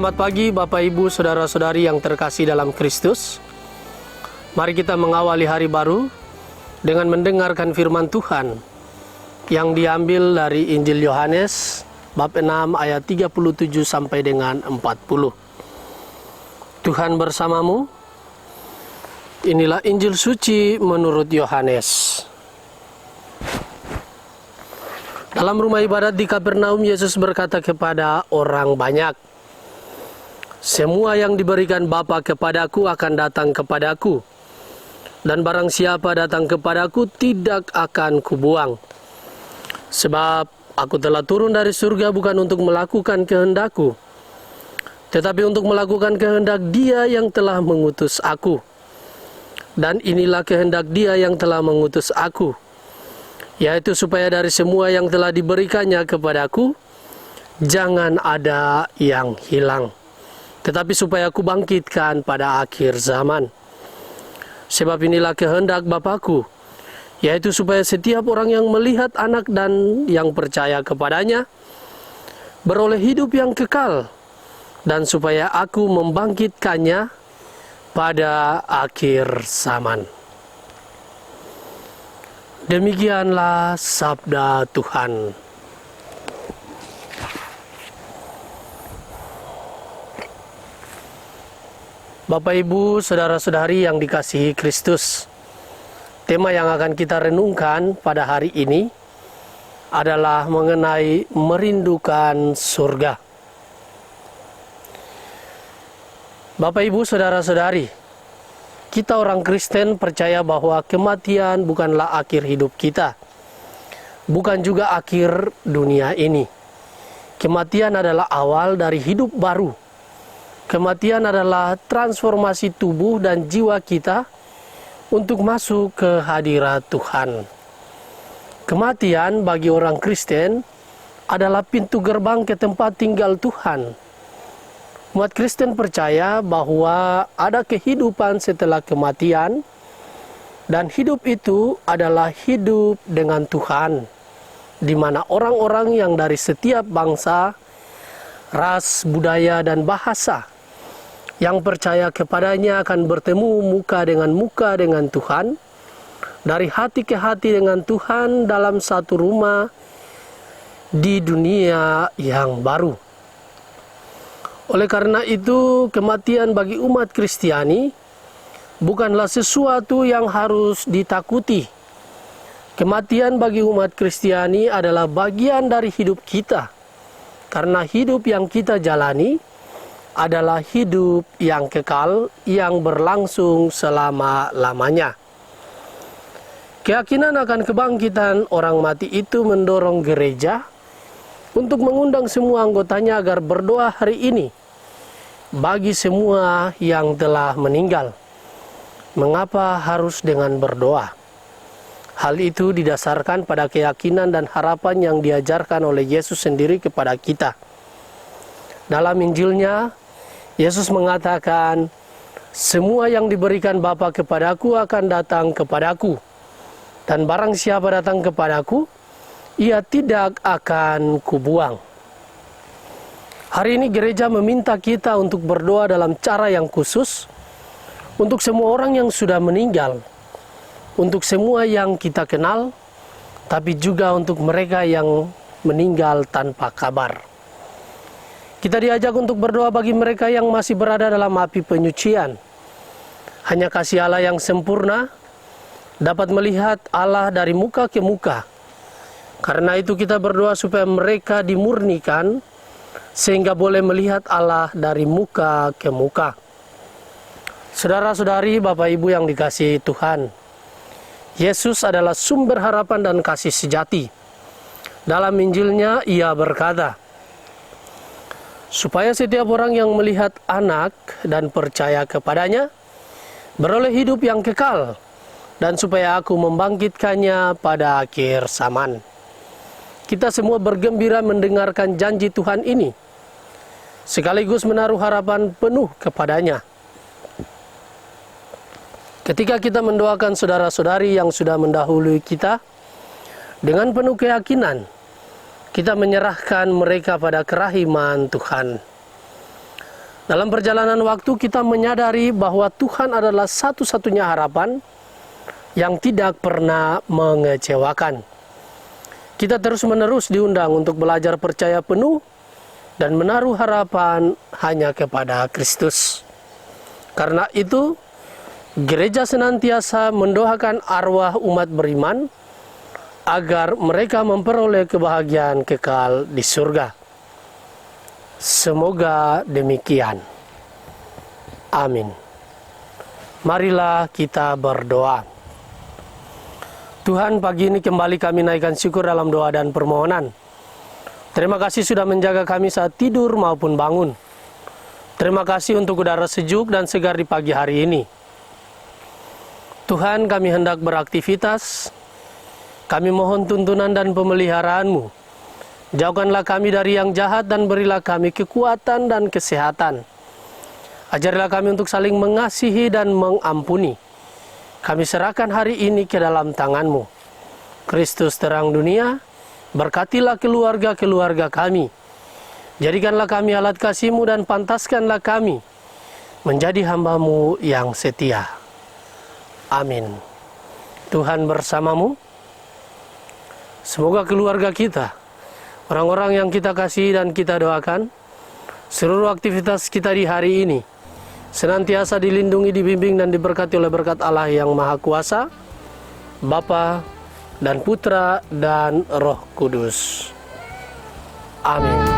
Selamat pagi Bapak Ibu Saudara-saudari yang terkasih dalam Kristus. Mari kita mengawali hari baru dengan mendengarkan firman Tuhan yang diambil dari Injil Yohanes bab 6 ayat 37 sampai dengan 40. Tuhan bersamamu. Inilah Injil suci menurut Yohanes. Dalam rumah ibadat di Kapernaum, Yesus berkata kepada orang banyak, "Semua yang diberikan Bapa kepadaku akan datang kepadaku, dan barang siapa datang kepadaku tidak akan kubuang. Sebab aku telah turun dari surga bukan untuk melakukan kehendakku, tetapi untuk melakukan kehendak Dia yang telah mengutus aku. Dan inilah kehendak Dia yang telah mengutus aku, yaitu supaya dari semua yang telah diberikannya kepadaku, jangan ada yang hilang, tetapi supaya aku bangkitkan pada akhir zaman. Sebab inilah kehendak Bapa-Ku, yaitu supaya setiap orang yang melihat Anak dan yang percaya kepadanya beroleh hidup yang kekal, dan supaya aku membangkitkannya pada akhir zaman." Demikianlah sabda Tuhan. Bapak Ibu Saudara-saudari yang dikasihi Kristus, tema yang akan kita renungkan pada hari ini adalah mengenai merindukan surga. Bapak Ibu Saudara-saudari, kita orang Kristen percaya bahwa kematian bukanlah akhir hidup kita, bukan juga akhir dunia ini. Kematian adalah awal dari hidup baru. Kematian adalah transformasi tubuh dan jiwa kita untuk masuk ke hadirat Tuhan. Kematian bagi orang Kristen adalah pintu gerbang ke tempat tinggal Tuhan. Umat Kristen percaya bahwa ada kehidupan setelah kematian, dan hidup itu adalah hidup dengan Tuhan, di mana orang-orang yang dari setiap bangsa, ras, budaya, dan bahasa yang percaya kepadanya akan bertemu muka dengan Tuhan, dari hati ke hati dengan Tuhan dalam satu rumah di dunia yang baru. Oleh karena itu, kematian bagi umat Kristiani bukanlah sesuatu yang harus ditakuti. Kematian bagi umat Kristiani adalah bagian dari hidup kita, karena hidup yang kita jalani adalah hidup yang kekal, yang berlangsung selama-lamanya. Keyakinan akan kebangkitan orang mati itu mendorong gereja untuk mengundang semua anggotanya agar berdoa hari ini bagi semua yang telah meninggal. Mengapa harus dengan berdoa? Hal itu didasarkan pada keyakinan dan harapan yang diajarkan oleh Yesus sendiri kepada kita. Dalam Injilnya, Yesus mengatakan, "Semua yang diberikan Bapa kepadaku akan datang kepadaku, dan barang siapa datang kepadaku, ia tidak akan kubuang." Hari ini gereja meminta kita untuk berdoa dalam cara yang khusus untuk semua orang yang sudah meninggal, untuk semua yang kita kenal, tapi juga untuk mereka yang meninggal tanpa kabar. Kita diajak untuk berdoa bagi mereka yang masih berada dalam api penyucian. Hanya kasih Allah yang sempurna dapat melihat Allah dari muka ke muka. Karena itu kita berdoa supaya mereka dimurnikan, sehingga boleh melihat Allah dari muka ke muka. Saudara-saudari, Bapak Ibu yang dikasihi Tuhan, Yesus adalah sumber harapan dan kasih sejati. Dalam Injilnya ia berkata, "Supaya setiap orang yang melihat Anak dan percaya kepadanya beroleh hidup yang kekal, dan supaya aku membangkitkannya pada akhir zaman." Kita semua bergembira mendengarkan janji Tuhan ini, sekaligus menaruh harapan penuh kepadanya. Ketika kita mendoakan saudara-saudari yang sudah mendahului kita, dengan penuh keyakinan, kita menyerahkan mereka pada kerahiman Tuhan. Dalam perjalanan waktu kita menyadari bahwa Tuhan adalah satu-satunya harapan yang tidak pernah mengecewakan. Kita terus-menerus diundang untuk belajar percaya penuh dan menaruh harapan hanya kepada Kristus. Karena itu, gereja senantiasa mendoakan arwah umat beriman agar mereka memperoleh kebahagiaan kekal di surga. Semoga demikian. Amin. Marilah kita berdoa. Tuhan, pagi ini kembali kami naikkan syukur dalam doa dan permohonan. Terima kasih sudah menjaga kami saat tidur maupun bangun. Terima kasih untuk udara sejuk dan segar di pagi hari ini. Tuhan, kami hendak beraktivitas. Kami mohon tuntunan dan pemeliharaanmu. Jauhkanlah kami dari yang jahat dan berilah kami kekuatan dan kesehatan. Ajarilah kami untuk saling mengasihi dan mengampuni. Kami serahkan hari ini ke dalam tangan-Mu. Kristus terang dunia, berkatilah keluarga-keluarga kami. Jadikanlah kami alat kasih-Mu dan pantaskanlah kami menjadi hamba-Mu yang setia. Amin. Tuhan bersamamu. Semoga keluarga kita, orang-orang yang kita kasih dan kita doakan, seluruh aktivitas kita di hari ini senantiasa dilindungi, dibimbing, dan diberkati oleh berkat Allah yang Maha Kuasa, Bapa dan Putra dan Roh Kudus. Amin.